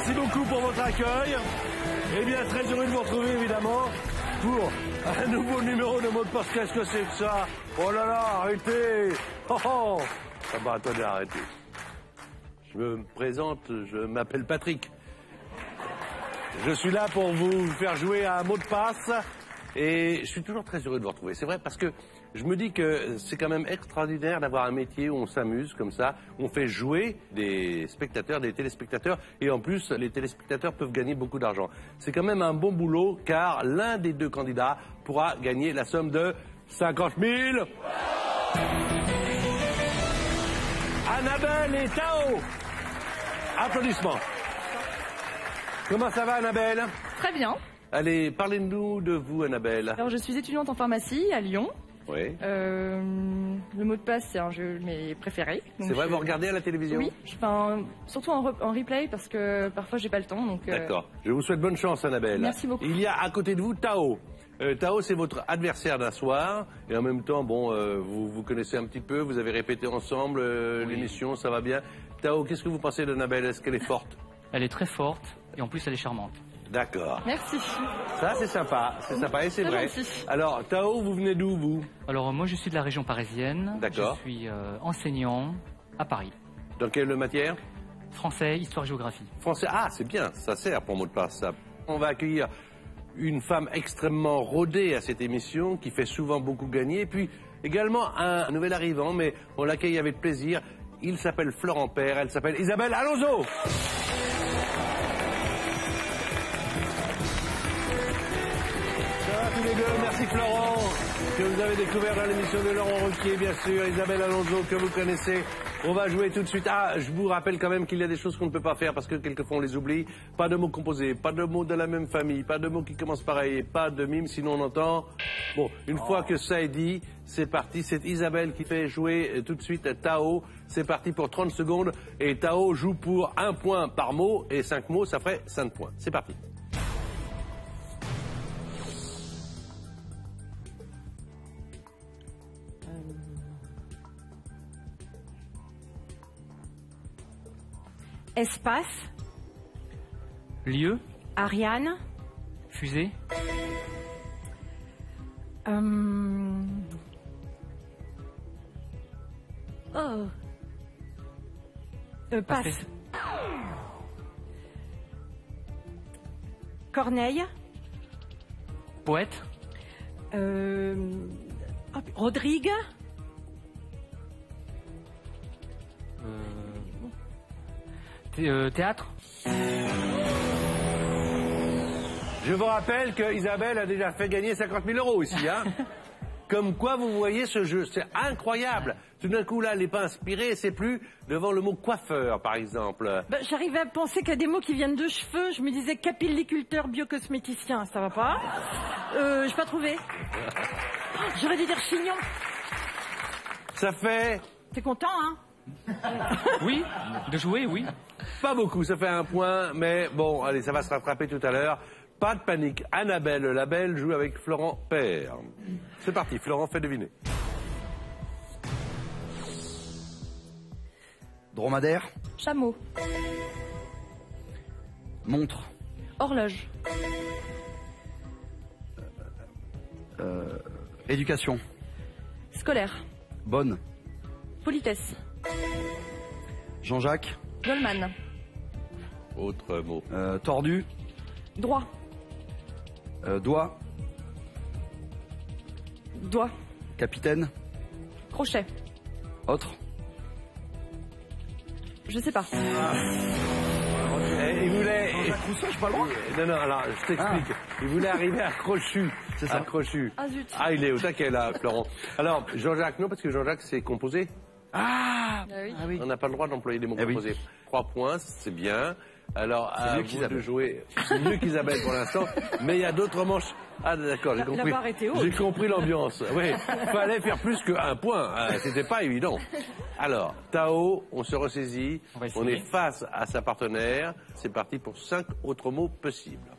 Merci beaucoup pour votre accueil. Eh bien, très heureux de vous retrouver, évidemment, pour un nouveau numéro de mot de passe. Qu'est-ce que c'est que ça? Oh là là, arrêtez. Oh oh. Ah bah, attendez, arrêtez. Je me présente, je m'appelle Patrick. Je suis là pour vous faire jouer à un mot de passe. Et je suis toujours très heureux de vous retrouver. C'est vrai parce que je me dis que c'est quand même extraordinaire d'avoir un métier où on s'amuse comme ça, où on fait jouer des spectateurs, des téléspectateurs, et en plus, les téléspectateurs peuvent gagner beaucoup d'argent. C'est quand même un bon boulot, car l'un des deux candidats pourra gagner la somme de 50 000. Annabelle et Tao. Applaudissements. Comment ça va, Annabelle? Très bien. Allez, parlez-nous de vous, Annabelle. Alors, je suis étudiante en pharmacie à Lyon. Oui. Le mot de passe, c'est un jeu de mes préférés. C'est vrai, vous regardez à la télévision? Oui, surtout en replay parce que parfois j'ai pas le temps. D'accord. Je vous souhaite bonne chance, Annabelle. Merci beaucoup. Il y a à côté de vous Tao. Tao, c'est votre adversaire d'un soir. Et en même temps, bon, vous connaissez un petit peu, vous avez répété ensemble l'émission, ça va bien. Tao, qu'est-ce que vous pensez d'Annabelle? Est-ce qu'elle est forte? Elle est très forte et en plus elle est charmante. D'accord. Merci. Ça, c'est sympa et c'est vrai. Gentil. Alors, Tao, vous venez d'où, vous? Alors moi je suis de la région parisienne. D'accord. Je suis enseignant à Paris. Dans quelle matière? Français, histoire, géographie. Français. Ah, c'est bien, ça sert pour mot de passe, ça. On va accueillir une femme extrêmement rodée à cette émission, qui fait souvent beaucoup gagner, et puis également un nouvel arrivant, mais on l'accueille avec plaisir. Il s'appelle Florent Père, elle s'appelle Isabelle Alonso. Tous les deux, merci Florent, que vous avez découvert dans l'émission de Laurent Ruquier, bien sûr, Isabelle Alonso, que vous connaissez. On va jouer tout de suite. Ah, je vous rappelle quand même qu'il y a des choses qu'on ne peut pas faire parce que quelquefois on les oublie. Pas de mots composés, pas de mots de la même famille, pas de mots qui commencent pareil, pas de mime, sinon on entend. Bon, une fois que ça est dit, c'est parti. C'est Isabelle qui fait jouer tout de suite Tao. C'est parti pour 30 secondes. Et Tao joue pour 1 point par mot et 5 mots, ça ferait 5 points. C'est parti. Espace, Lieu, Ariane, fusée, passe. Passé. Corneille, Poète, Rodrigue, théâtre, Je vous rappelle que Isabelle a déjà fait gagner 50 000 € ici, hein. Comme quoi, vous voyez ce jeu, c'est incroyable. Tout d'un coup, là, elle n'est pas inspirée, c'est plus devant le mot coiffeur, par exemple. J'arrivais à penser qu'à des mots qui viennent de cheveux, je me disais capilliculteur, biocosméticien, ça va pas? J'ai pas trouvé. J'aurais dû dire chignon. Ça fait T'es content, hein? oui, de jouer, oui. pas beaucoup, ça fait 1 point, mais bon, allez, ça va se rattraper tout à l'heure. Pas de panique, Annabelle la Belle joue avec Florent Père. C'est parti, Florent, fait deviner. Dromadaire, Chameau. montre, Horloge. éducation, Scolaire. bonne, Politesse. Jean-Jacques, Goldman. Autre mot. tordu, Droit. doigt, Doigt. capitaine, Crochet. autre, Je sais pas. Il voulait... Rousseau, j'ai pas le droit. Non, non, alors, je t'explique. Il voulait arriver à Crochu. C'est ça. À Crochu. Ah, zut. Ah, il est au taquet, là, Florent. Alors, Jean-Jacques, non, parce que Jean-Jacques, c'est composé. Ah, Oui. On n'a pas le droit d'employer des mots Eh oui. composés. 3 points, c'est bien. Alors, C'est à mieux vous qu'Isabelle. de jouer. C'est mieux qu'Isabelle pour l'instant. Mais il y a d'autres manches. Ah, d'accord, j'ai compris. barre était haute. J'ai compris l'ambiance. Oui, fallait faire plus que1 point. C'était pas évident. Alors, Tao, on se ressaisit. On va essayer. On est face à sa partenaire. C'est parti pour 5 autres mots possibles.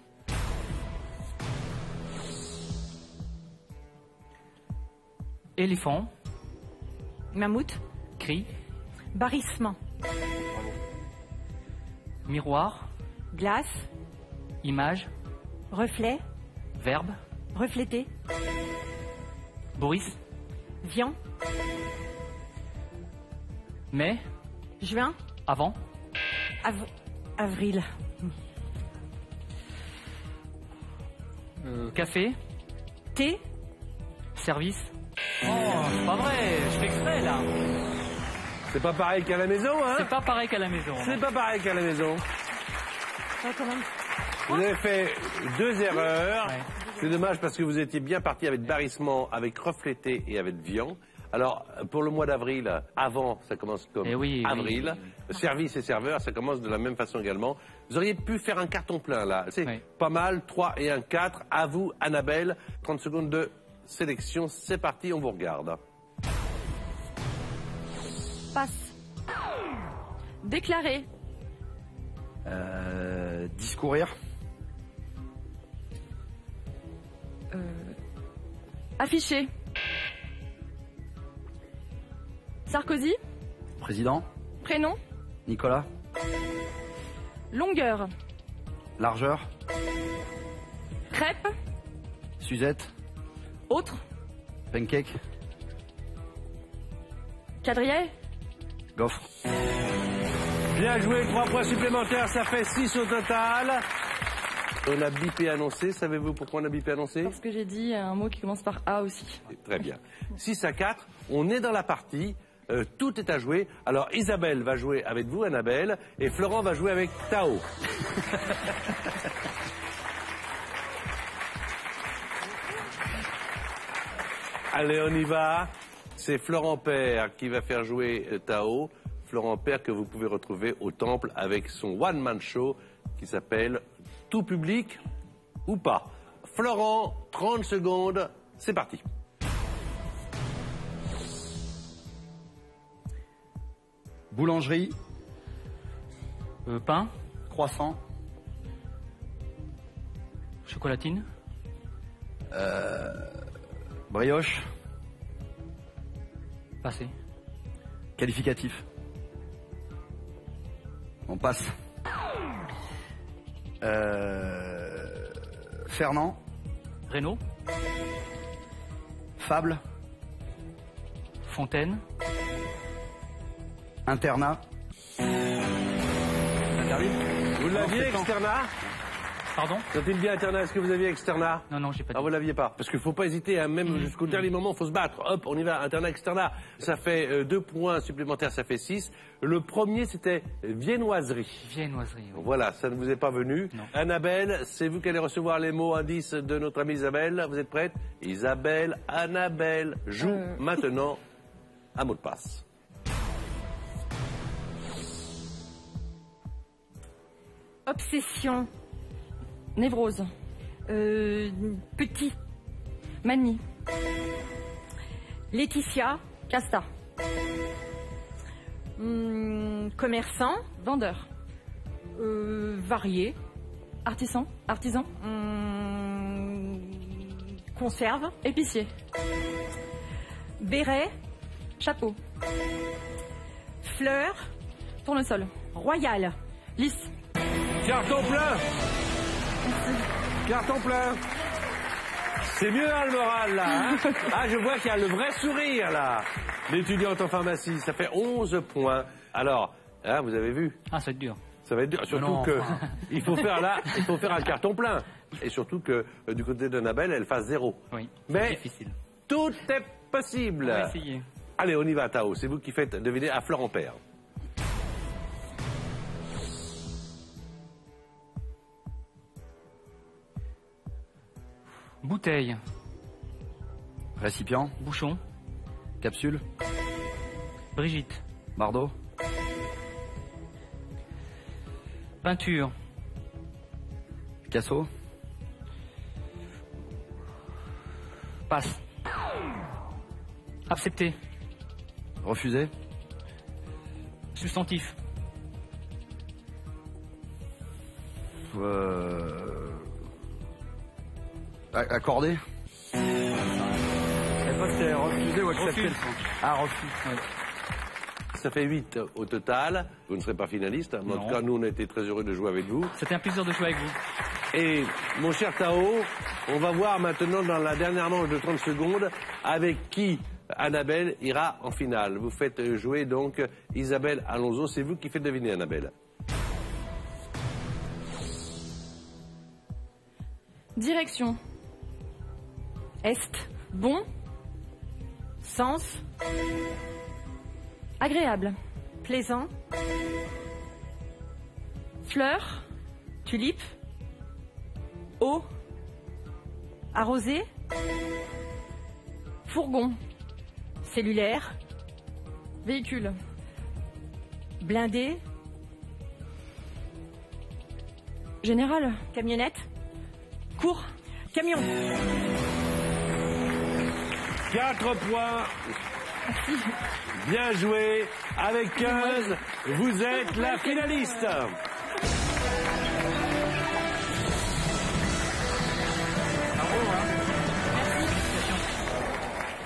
éléphant, Mammouth, cri, barrissement, miroir, Glace. Image. Reflet. Verbe. Refléter. Boris. Vian. Mai. Juin. Avant. Avril. Café. Thé. Service. Oh, c'est pas vrai, je fais exprès là. C'est pas pareil qu'à la maison, hein? C'est pas pareil qu'à la maison. C'est pas pareil qu'à la maison. Ouais, quand même. Vous avez fait 2 erreurs. Ouais. C'est dommage parce que vous étiez bien parti avec barrissement, avec reflété et avec vian. Alors, pour le mois d'avril, avant, ça commence comme Eh oui, avril. oui. Service et serveur, ça commence de la même façon également. Vous auriez pu faire un carton plein, là. C'est Oui. pas mal, 3 et 1, 4. À vous, Annabelle. 30 secondes de sélection. C'est parti, on vous regarde. Passe. Déclarer. Discourir. Afficher. Sarkozy. Président. Prénom. Nicolas. Longueur. Largeur. Crêpe. Suzette. Autre. Pancake. Quadrille. Gaufre. Bien joué, 3 points supplémentaires, ça fait 6 au total. On a bipé annoncé, savez-vous pourquoi on a bipé annoncé? Parce que j'ai dit un mot qui commence par A aussi. Très bien. 6 à 4, on est dans la partie, tout est à jouer. Alors Isabelle va jouer avec vous, Annabelle, et Florent va jouer avec Tao. Allez, on y va. C'est Florent Père qui va faire jouer Tao. Florent Père que vous pouvez retrouver au Temple avec son one-man show qui s'appelle Tout public ou pas. Florent, 30 secondes, c'est parti. Boulangerie. Pain. Croissant. Chocolatine. Brioche. Passé. Qualificatif. On passe. Fernand. Renault. Fable. Fontaine. Internat. Vous l'aviez, Externa? Pardon? Quand-il bien Internat, est-ce que vous aviez Externa? Non, non, j'ai pas dit. Ah, vous l'aviez pas. Parce qu'il faut pas hésiter, hein, même jusqu'au dernier moment, il faut se battre. Hop, on y va, Internat, Externa. Ça fait 2 points supplémentaires, ça fait 6. Le premier, c'était viennoiserie. Viennoiserie. Oui. Voilà, ça ne vous est pas venu. Non. Annabelle, c'est vous qui allez recevoir les mots indices de notre amie Isabelle. Vous êtes prête? Isabelle, Annabelle joue maintenant un mot de passe. Obsession. Névrose. Petit. Manie. Laetitia. Casta. Commerçant. Vendeur. Varié. Artisan. Artisan. Conserve. Épicier. Béret. Chapeau. Fleur. Tournesol. Royal. Lisse. Carton plein. Carton plein. C'est mieux, hein, le moral, là. Hein. Ah, je vois qu'il y a le vrai sourire, là. L'étudiante en pharmacie, ça fait 11 points. Alors, hein, vous avez vu, Ah, ça va être dur. ça va être dur. Surtout Non, que enfin. il faut faire un carton plein. Et surtout que du côté d'Annabelle, elle fasse 0. Oui. Mais C'est difficile. tout est possible. On va essayer. Allez, on y va, Tao. C'est vous qui faites deviner à Florent Père. Bouteille. Récipient. Bouchon. Capsule. Brigitte. Bardeau. Peinture. Picasso. Passe. Accepté. Refusé. Substantif. Accordé. Je sais pas si c'est refusé ou accepté. Refus. Ah, refus. Ouais. ça fait 8 au total. Vous ne serez pas finaliste, mais en Non. tout cas, nous, on a été très heureux de jouer avec vous. C'était un plaisir de jouer avec vous. Et mon cher Tao, on va voir maintenant dans la dernière manche de 30 secondes avec qui Annabelle ira en finale. Vous faites jouer donc Isabelle Alonso. C'est vous qui faites deviner, Annabelle. Direction. Est. Bon. Sens. Agréable. Plaisant. Fleur. Tulipe. Eau. Arrosé. Fourgon. Cellulaire. Véhicule. Blindé. Général. Camionnette. Court. Camion. 4 points. Bien joué. Avec 15, vous êtes la finaliste.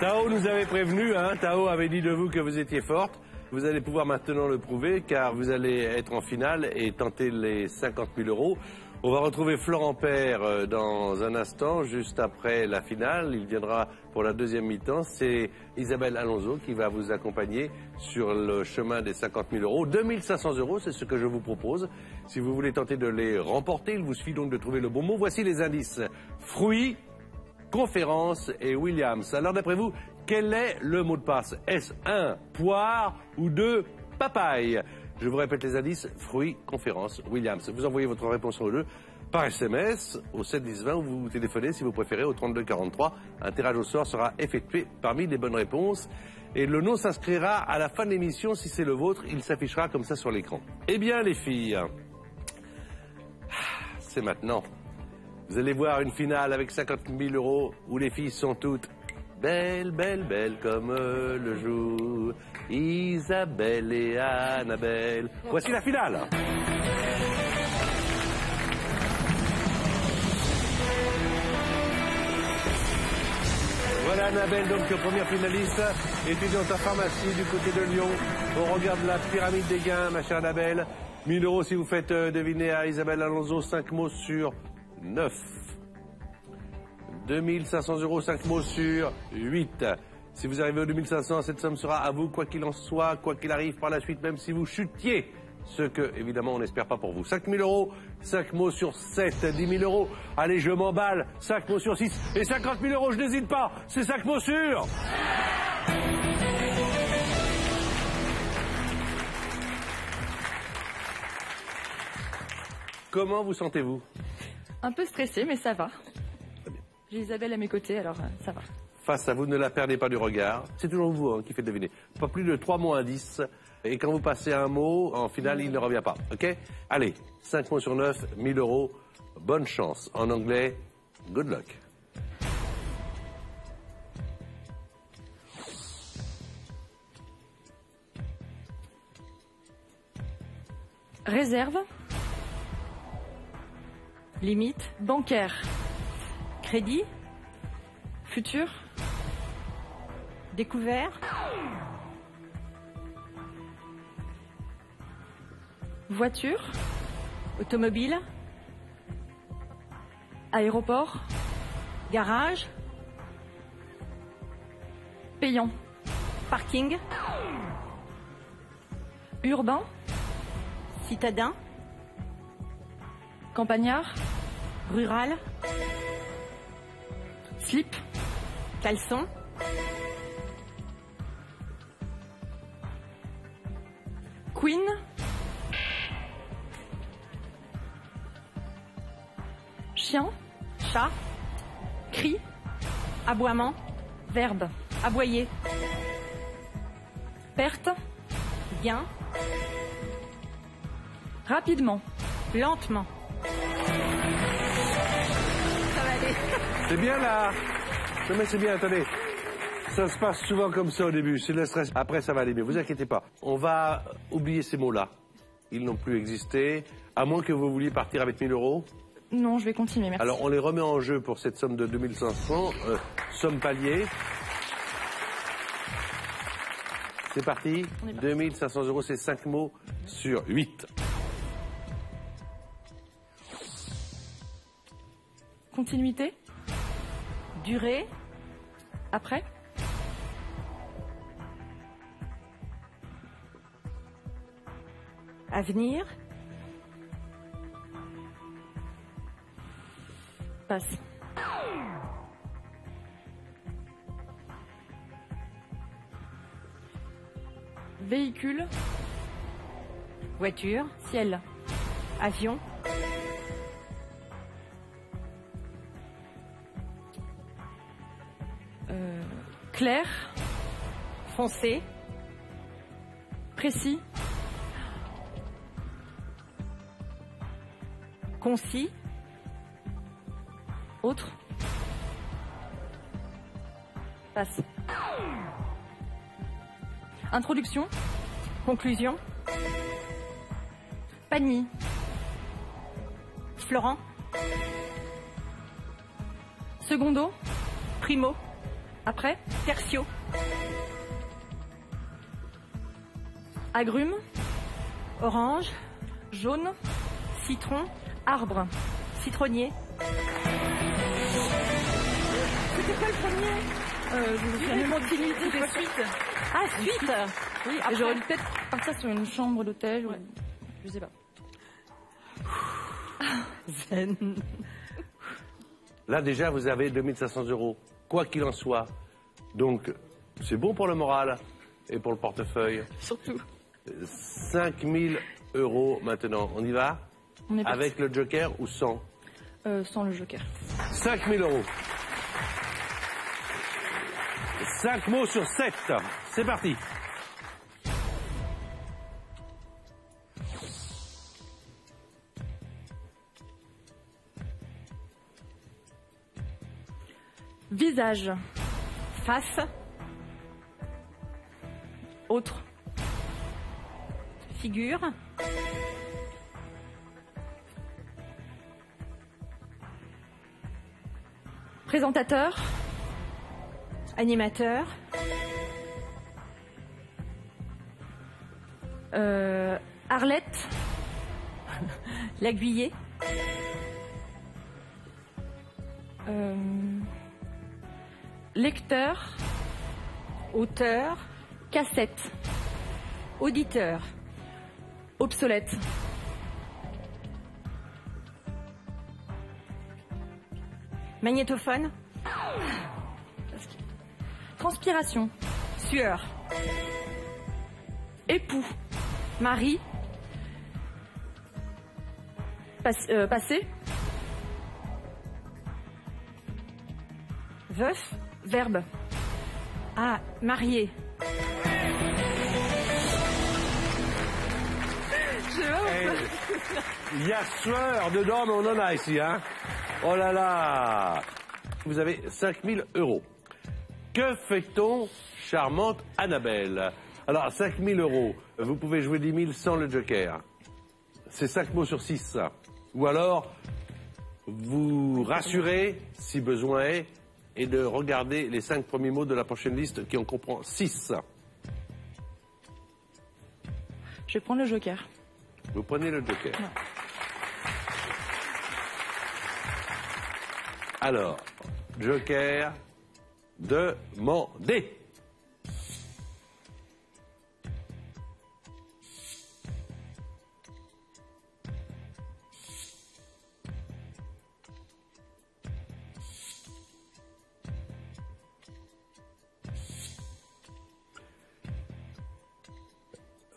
Tao nous avait prévenu, hein, Tao avait dit de vous que vous étiez forte. Vous allez pouvoir maintenant le prouver car vous allez être en finale et tenter les 50 000 euros. On va retrouver Florent Père dans un instant, juste après la finale. Il viendra pour la deuxième mi-temps. C'est Isabelle Alonso qui va vous accompagner sur le chemin des 50 000 euros. 2 500 euros, c'est ce que je vous propose. Si vous voulez tenter de les remporter, il vous suffit donc de trouver le bon mot. Voici les indices. Fruits, conférence et Williams. Alors d'après vous, quel est le mot de passe? Est-ce 1, poire ou 2, papaye? Je vous répète les indices, fruits, conférence, Williams. Vous envoyez votre réponse au jeu par SMS au 7 10 20 ou vous téléphonez si vous préférez au 32 43. Un tirage au sort sera effectué parmi les bonnes réponses. Et le nom s'inscrira à la fin de l'émission. Si c'est le vôtre, il s'affichera comme ça sur l'écran. Eh bien les filles, c'est maintenant. Vous allez voir une finale avec 50 000 euros où les filles sont toutes belles, belles, belles comme le jour. Isabelle et Annabelle. Voici la finale. Voilà Annabelle, donc première finaliste, étudiante en pharmacie du côté de Lyon. On regarde la pyramide des gains, ma chère Annabelle. 1000 euros si vous faites deviner à Isabelle Alonso 5 mots sur 9. 2500 euros, 5 mots sur 8. Si vous arrivez aux 2500, cette somme sera à vous, quoi qu'il en soit, quoi qu'il arrive par la suite, même si vous chutiez. Ce que, évidemment, on n'espère pas pour vous. 5 000 euros, 5 mots sur 7, 10 000 euros. Allez, je m'emballe, 5 mots sur 6. Et 50 000 euros, je n'hésite pas, c'est 5 mots sur... Comment vous sentez-vous? Un peu stressée, mais ça va. J'ai Isabelle à mes côtés, alors ça va. Face à vous, ne la perdez pas du regard. C'est toujours vous hein, qui faites deviner. Pas plus de 3 mots indices. Et quand vous passez un mot, en finale, il ne revient pas. OK? Allez, 5 mots sur 9, 1000 euros. Bonne chance. En anglais, good luck. Réserve. Limite. Bancaire. Crédit. Futur. Découvert. Voiture. Automobile. Aéroport. Garage. Payant. Parking. Urbain. Citadin. Campagnard. Rural. Slip. Caleçon. Queen. Chien. Chat. Cri. Aboiement. Verbe. Aboyer. Perte. Gain. Rapidement. Lentement. Ça va aller. C'est bien là. Non mais c'est bien, attendez. Ça se passe souvent comme ça au début, c'est le stress. Après ça va aller mieux, vous inquiétez pas. On va oublier ces mots-là. Ils n'ont plus existé. À moins que vous vouliez partir avec 1000 euros. Non, je vais continuer, merci. Alors on les remet en jeu pour cette somme de 2500, somme palier. C'est parti. On est parti. 2500 euros, c'est 5 mots sur 8. Continuité. Durée. Après. Avenir. Passe. Véhicule. Voiture. Ciel. Avion. Clair. Foncé. Précis. Concis. Autre. Passe. Introduction. Conclusion. Panier. Florent. Secondo. Primo. Après. Tertio. Agrumes. Orange. Jaune. Citron. Arbre. Citronnier. C'était quoi le premier? Continuité de suite. Ah, suite. Oui, après. j'aurais dû peut-être partir sur une chambre d'hôtel ou... Je sais pas. Zen. Là, déjà, vous avez 2500 euros. Quoi qu'il en soit. Donc, c'est bon pour le moral et pour le portefeuille. Surtout. 5000 euros maintenant. On y va? On est parti. Avec le joker ou sans? Sans le joker. 5000 euros. 5 mots sur 7. C'est parti. Visage. Face. Autre. Figure. Présentateur. Animateur. Arlette. L'aiguillé. Lecteur. Auteur. Cassette. Auditeur. Obsolète. Magnétophone. Transpiration. Sueur. Époux. Mari. Passé. Veuf. Verbe. Ah, marié. Il y a sueur dedans, mais on en a ici, hein. Oh là là. Vous avez 5000 euros. Que fait-on, charmante Annabelle? Alors, 5000 euros, vous pouvez jouer 10 000 sans le joker. C'est 5 mots sur 6. Ou alors, vous rassurez, si besoin est, et de regarder les 5 premiers mots de la prochaine liste qui en comprend 6. Je vais prendre le joker. Vous prenez le joker. Non. Alors, joker, demandez.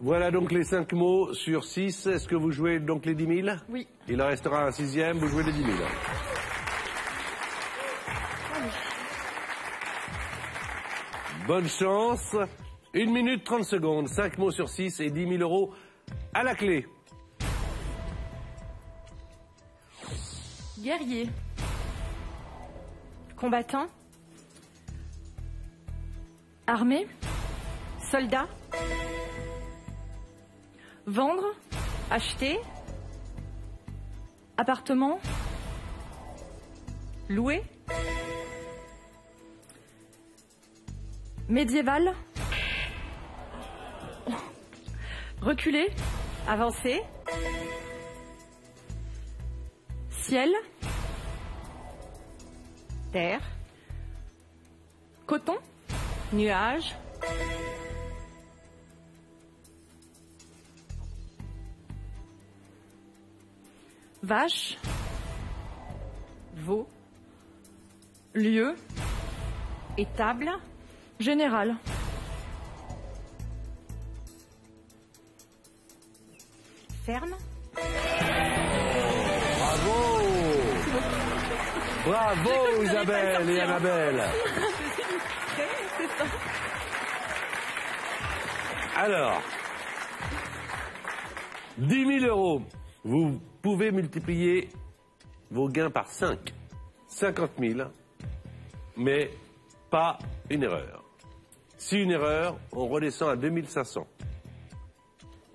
Voilà donc les 5 mots sur 6. Est-ce que vous jouez donc les 10 000? Oui. Il en restera un 6e, vous jouez les 10 000. Bonne chance. 1 minute 30 secondes, 5 mots sur 6 et 10 000 euros à la clé. Guerrier. Combattant. Armé. Soldat. Vendre. Acheter. Appartement. Louer. Médiéval. Reculer. Avancer. Ciel. Terre. Coton. Nuage. Vache. Veau. Lieu. Étable. Général. Ferme. Bravo. Bravo Isabelle et Annabelle. Alors, 10 000 euros. Vous pouvez multiplier vos gains par 5. 50 000, mais pas une erreur. Si une erreur, on redescend à 2500.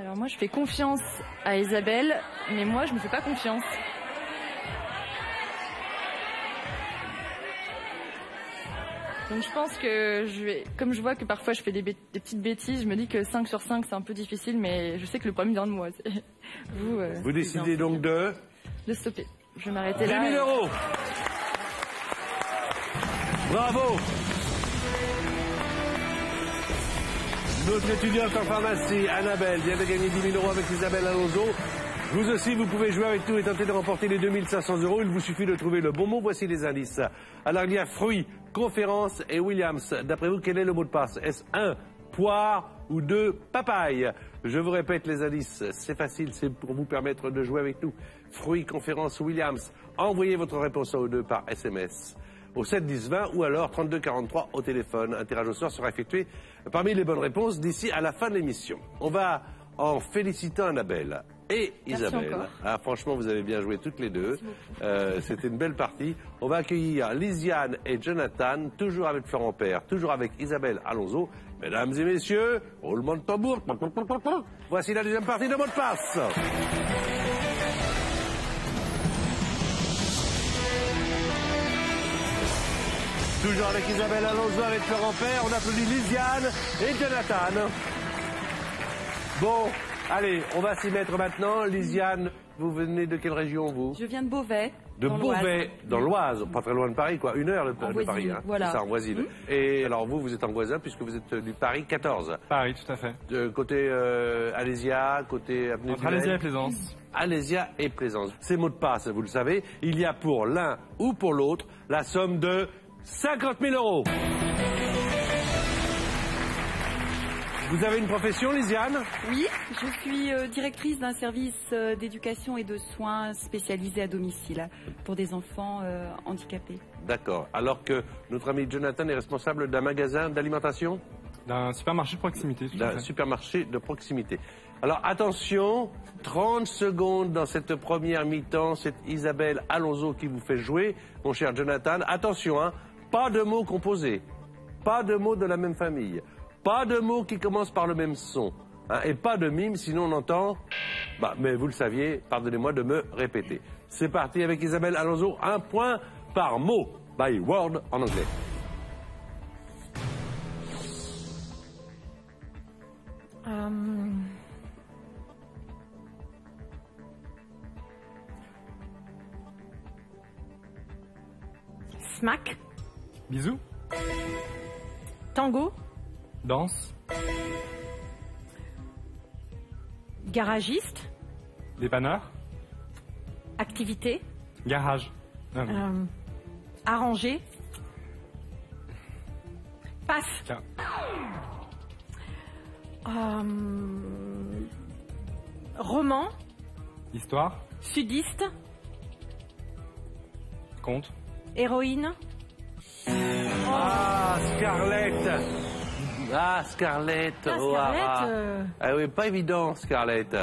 Alors moi, je fais confiance à Isabelle, mais moi, je me fais pas confiance. Donc je pense que comme je vois que parfois je fais des petites bêtises, je me dis que 5 sur 5 c'est un peu difficile, mais je sais que le problème vient de moi. Vous décidez donc de stopper. Je vais m'arrêter 10 là. 000 euros. Bravo. Notre étudiante en pharmacie, Annabelle, vient de gagner 10 000 euros avec Isabelle Alonso. Vous aussi, vous pouvez jouer avec nous et tenter de remporter les 2500 euros. Il vous suffit de trouver le bon mot. Voici les indices. Alors, il y a fruits, conférence et Williams. D'après vous, quel est le mot de passe? Est-ce 1, poire ou 2, papaye? Je vous répète les indices. C'est facile, c'est pour vous permettre de jouer avec nous. Fruits, conférence, Williams. Envoyez votre réponse au 2 par SMS. Au 7 10 20 ou alors 32 43 au téléphone. Un tirage au sort sera effectué parmi les bonnes réponses d'ici à la fin de l'émission. On va, en félicitant Annabelle et Isabelle, franchement vous avez bien joué toutes les deux, c'était une belle partie. On va accueillir Lisiane et Jonathan, toujours avec Florent Père, toujours avec Isabelle Alonso. Mesdames et messieurs, roulement de tambour. Voici la deuxième partie de mot de passe. Toujours avec Isabelle Alonso, avec Florent Père, on applaudit Lisiane et Jonathan. Bon, allez, on va s'y mettre maintenant. Lisiane, vous venez de quelle région, vous? Je viens de Beauvais. De Beauvais, dans l'Oise, pas très loin de Paris, quoi. 1 heure de Paris, hein. Voilà. C'est ça, en voisine. Et alors vous êtes en voisin puisque vous êtes du Paris 14. Paris, tout à fait. Côté Alésia, côté Avenue Entre Alésia et Plaisance. Alésia et Plaisance. Ces mots de passe, vous le savez, il y a pour l'un ou pour l'autre la somme de 50 000 euros. Vous avez une profession, Lisiane? Oui, je suis directrice d'un service d'éducation et de soins spécialisé à domicile pour des enfants handicapés. D'accord. Alors que notre ami Jonathan est responsable d'un magasin d'alimentation? D'un supermarché de proximité, tout à fait. D'un supermarché de proximité. Alors attention, 30 secondes dans cette première mi-temps, c'est Isabelle Alonso qui vous fait jouer, mon cher Jonathan. Attention, hein, pas de mots composés, pas de mots de la même famille. Pas de mots qui commencent par le même son. Hein, et pas de mime, sinon on entend... mais vous le saviez, pardonnez-moi de me répéter. C'est parti avec Isabelle Alonso, 1 point par mot, by word en anglais. Smack. Bisous. Tango. Danse. Garagiste. Dépanneur. Activité. Garage. Arranger. Passe. Tiens. Roman. Histoire. Sudiste. Conte. Héroïne. Ah, Scarlett. Ah, Scarlett. Ah, Oh, Scarlett, Ah oui, pas évident, Scarlett.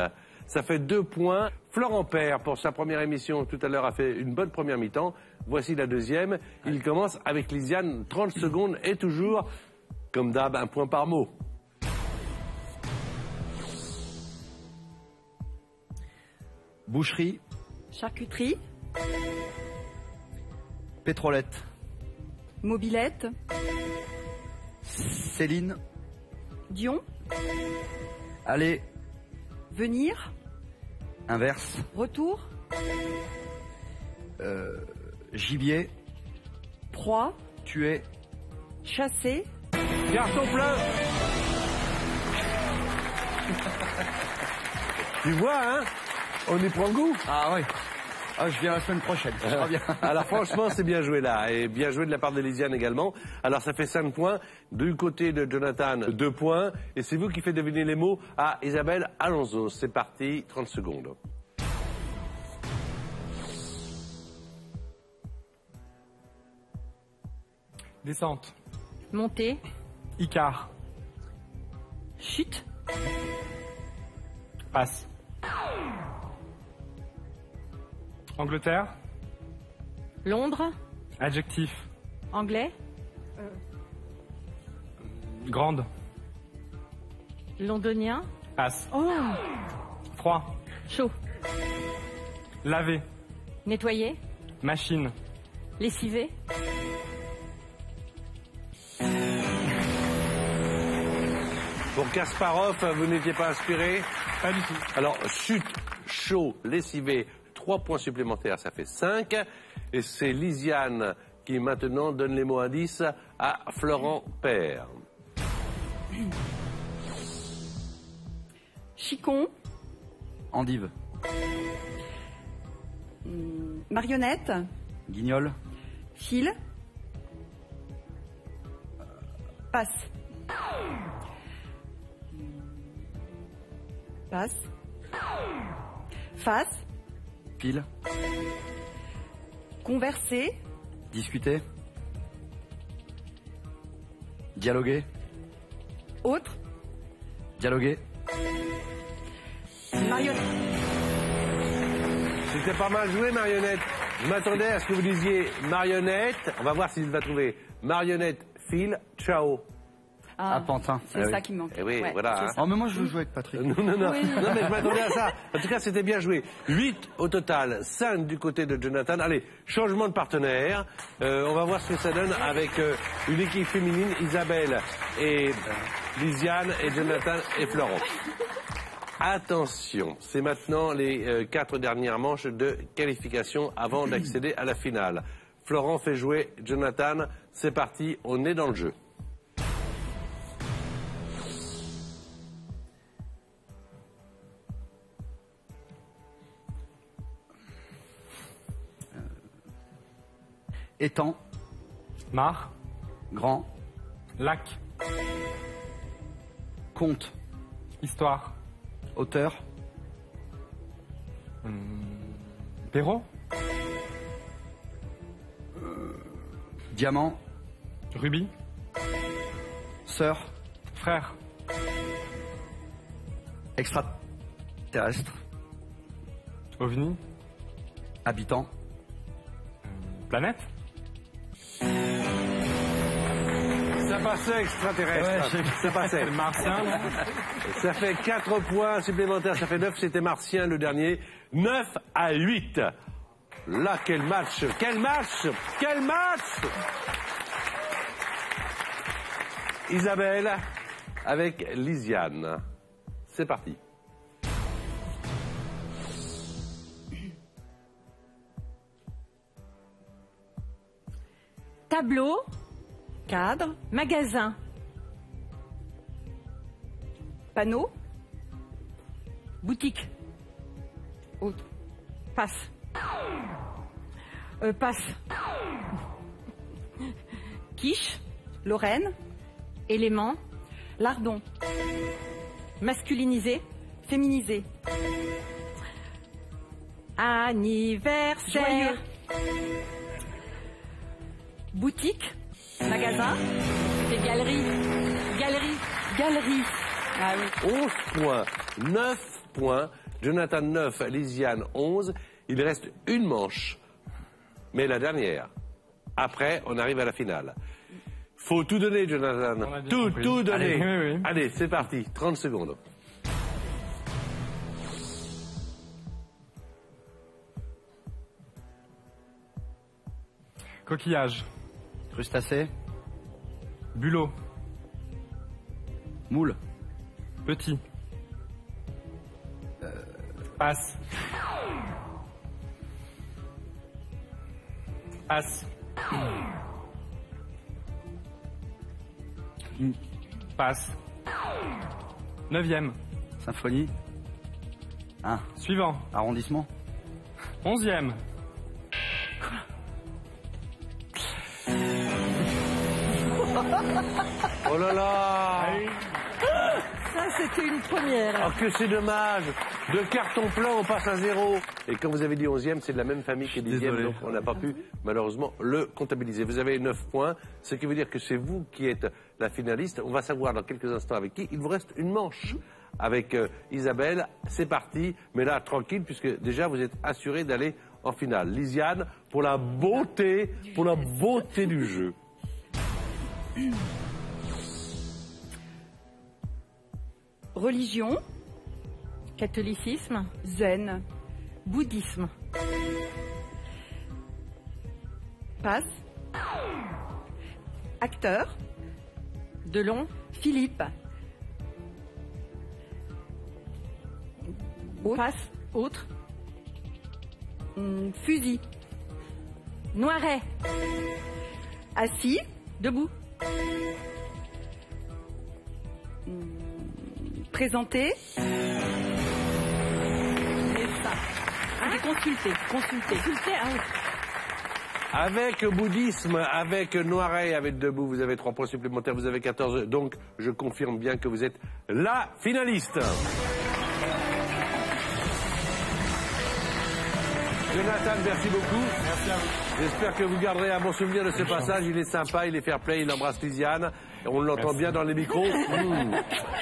Ça fait 2 points. Florent Père, pour sa première émission, tout à l'heure, a fait une bonne première mi-temps. Voici la deuxième. Il commence avec Lisiane, 30 secondes et toujours, comme d'hab, 1 point par mot. Boucherie, Charcuterie, pétrolette, mobilette, Céline, Dion, allez, Venir. Inverse. Retour. Gibier. Proie. Tuer. Chasser. Carton plein. Tu vois, hein? On y prend goût. Ah oui. Ah, je viens la semaine prochaine. Ça sera bien. Alors franchement, c'est bien joué là. Et bien joué de la part de Lisiane également. Alors ça fait 5 points. Du côté de Jonathan, 2 points. Et c'est vous qui faites deviner les mots à Isabelle Alonso. C'est parti, 30 secondes. Descente. Montée. Icar. Chute. Passe. Angleterre. Londres. Adjectif. Anglais. Grande. Londonien. Passe. Oh. Froid. Chaud. Laver. Nettoyer. Machine. Lessiver. Pour Kasparov, vous n'étiez pas inspiré? Pas du tout. Alors, chute, chaud, lessivé, 3 points supplémentaires, ça fait 5. Et c'est Lisiane qui maintenant donne les mots indices à Florent Père. Chicon. Endive. Marionnette. Guignol. Fil. Passe. Passe. Face. Pile. Converser. Discuter. Dialoguer. Autre. Dialoguer. Marionnette. C'était pas mal joué, marionnette. Je m'attendais à ce que vous disiez marionnette. On va voir s'il va trouver marionnette, fil, ciao. Ah, Pantin. C'est ça qui me manque. Eh oui, Ouais, voilà, c'est hein. ça. Oh, mais moi, je veux jouer avec Patrick. Non, non, mais je m'attendais à ça. En tout cas, c'était bien joué. 8 au total, 5 du côté de Jonathan. Allez, changement de partenaire. On va voir ce que ça donne avec une équipe féminine, Isabelle et Lisiane et Jonathan et Florent. Attention, c'est maintenant les 4 dernières manches de qualification avant d'accéder à la finale. Florent fait jouer Jonathan. C'est parti, on est dans le jeu. Étang. Mare. Grand. Lac. Conte. Histoire. Auteur. Perrault. Diamant. Rubis. Sœur. Frère. Extraterrestre. OVNI. Habitant. Planète. Ça passait extraterrestre. Ouais, ça passait. Martien. là. Ça fait 4 points supplémentaires, ça fait 9, c'était Martien le dernier. 9-8. Là, quel match. Quel match. Quel match. Isabelle avec Lisiane. C'est parti. Tableau. Cadre. Magasin. Panneau. Boutique. Autre. Passe. Passe. Quiche. Lorraine. Élément. Lardon. Masculinisé. Féminisé. Anniversaire. Joyeux. Boutique. Magasin. C'est galerie. Galerie. Galerie. Ah oui. 11 points, 9 points. Jonathan 9, Lisiane 11. Il reste une manche, mais la dernière. Après, on arrive à la finale. Faut tout donner, Jonathan. On a bien Tout, compris. tout donner. Allez, oui, oui. Allez, c'est parti. 30 secondes. Coquillage. Crustacé. Bulot. Moule. Petit. Passe. Passe. Passe. 9e. Symphonie. 1. Suivant. Arrondissement. 11e. Oh là là. Ça, c'était une première. Oh, que c'est dommage. De carton plein, on passe à 0. Et quand vous avez dit 11e, c'est de la même famille que 10e, Désolé. donc on n'a pas pu, malheureusement, le comptabiliser. Vous avez 9 points, ce qui veut dire que c'est vous qui êtes la finaliste. On va savoir dans quelques instants avec qui. Il vous reste une manche avec Isabelle. C'est parti, mais là, tranquille, puisque déjà, vous êtes assuré d'aller en finale. Lisiane, pour la beauté du jeu. Religion, Catholicisme, zen, bouddhisme, passe. Acteur, Delon, Philippe. passe, autre, Fusil. Noiret, Assis, debout, présenté. et ça. J'ai consulté. Consultez, ah oui. Avec bouddhisme, avec Noiret, avec debout, vous avez 3 points supplémentaires, vous avez 14. Donc, je confirme bien que vous êtes la finaliste. Jonathan, merci beaucoup. Merci à vous. J'espère que vous garderez un bon souvenir de ce passage. Il est sympa, il est fair play, il embrasse Lisiane. On l'entend bien dans les micros.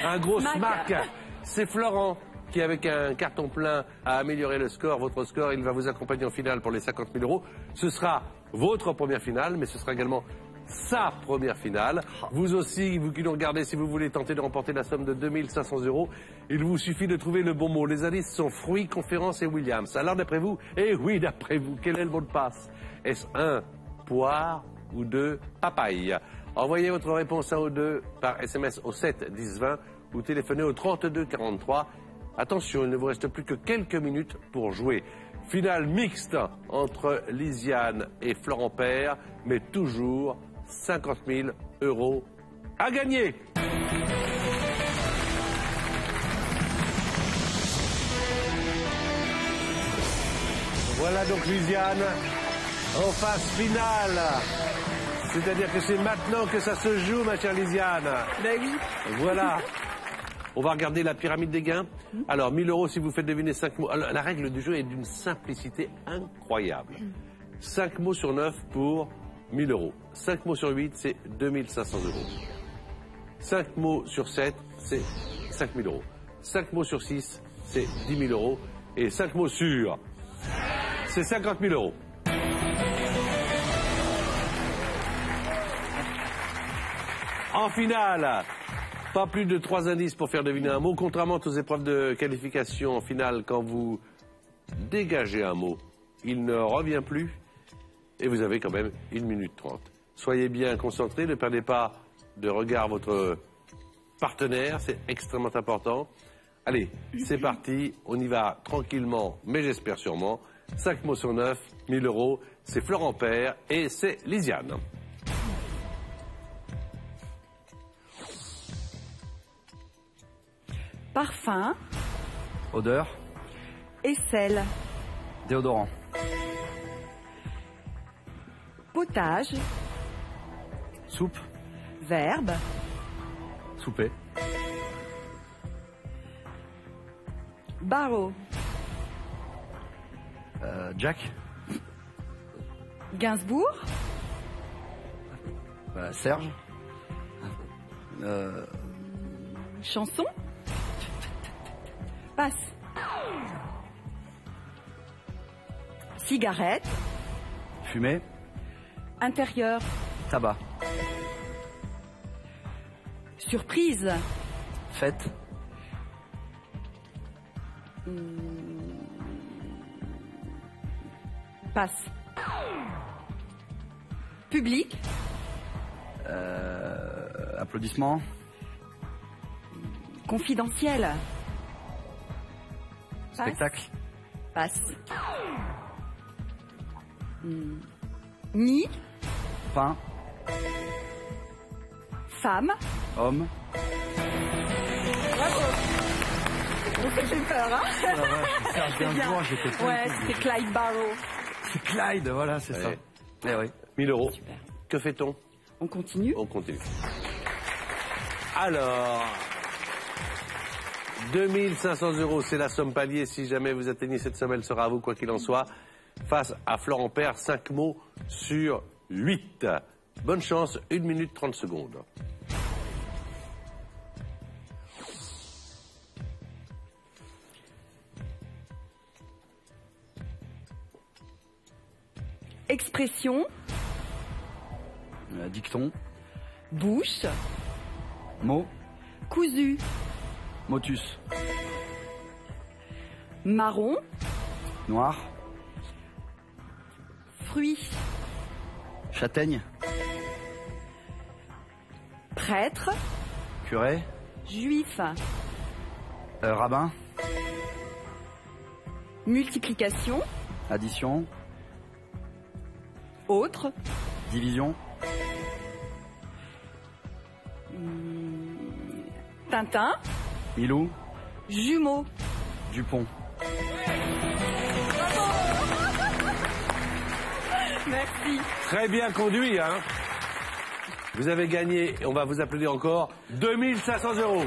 Un gros smack. C'est Florent qui, avec un carton plein, a amélioré le score, votre score. Il va vous accompagner en finale pour les 50 000 euros. Ce sera votre première finale, mais ce sera également sa première finale. Vous aussi, vous qui nous regardez, si vous voulez tenter de remporter la somme de 2500 euros, il vous suffit de trouver le bon mot. Les indices sont fruits, conférences et Williams. Alors d'après vous, et oui d'après vous, quel est le mot de passe? Est-ce 1, poire ou 2, papaye? Envoyez votre réponse 1 ou 2 par SMS au 7 10 20 ou téléphonez au 32 43. Attention, il ne vous reste plus que quelques minutes pour jouer. Finale mixte entre Lisiane et Florent Père, mais toujours 50 000 euros à gagner. Voilà donc Lisiane en phase finale. C'est-à-dire que c'est maintenant que ça se joue, ma chère Lisiane. Ben oui. Voilà. On va regarder la pyramide des gains. Alors, 1000 euros si vous faites deviner 5 mots. Alors, la règle du jeu est d'une simplicité incroyable. 5 mots sur 9 pour 1000 euros. 5 mots sur 8, c'est 2500 euros. 5 mots sur 7, c'est 5000 euros. 5 mots sur 6, c'est 10 000 euros. Et 5 mots sur, c'est 50 000 euros. En finale, pas plus de 3 indices pour faire deviner un mot. Contrairement aux épreuves de qualification en finale, quand vous dégagez un mot, il ne revient plus. Et vous avez quand même 1 minute 30. Soyez bien concentrés, ne perdez pas de regard votre partenaire, c'est extrêmement important. Allez, c'est parti, on y va tranquillement, mais j'espère sûrement. 5 mots sur 9, 1000 euros, c'est Florent Père et c'est Lisiane. Parfum, Odeur. aisselle, Déodorant. potage, Soupe. verbe, Souper. barreau, Jack. Gainsbourg, Serge. chanson, passe, cigarette, Fumée. intérieur, Tabac. surprise, Fête. passe, public, Applaudissements. confidentiel, Spectacle. Passe. Nid. Pain. Femme. Homme. J'ai peur, hein? Oh la vache, Serge Gainsbourg, j'étais pas Ouais, du tout. c'était Clyde Barrow. C'est Clyde, voilà, c'est ça. Ouais. Eh oui. 1000 euros. Super. Que fait-on? On continue. On continue. Alors, 2500 euros, c'est la somme palier. Si jamais vous atteignez cette somme, elle sera à vous, quoi qu'il en soit. Face à Florent Père, 5 mots sur 8. Bonne chance, 1 minute 30 secondes. Expression. Dicton. Bouche. Mot. Cousu. Motus. Marron. Noir. Fruit. Châtaigne. Prêtre. Curé. Juif. Rabbin. Multiplication. Addition. Autre. Division. Tintin. Milou. Jumeau. Dupont. Merci. Très bien conduit, hein. Vous avez gagné, et on va vous applaudir encore, 2500 euros.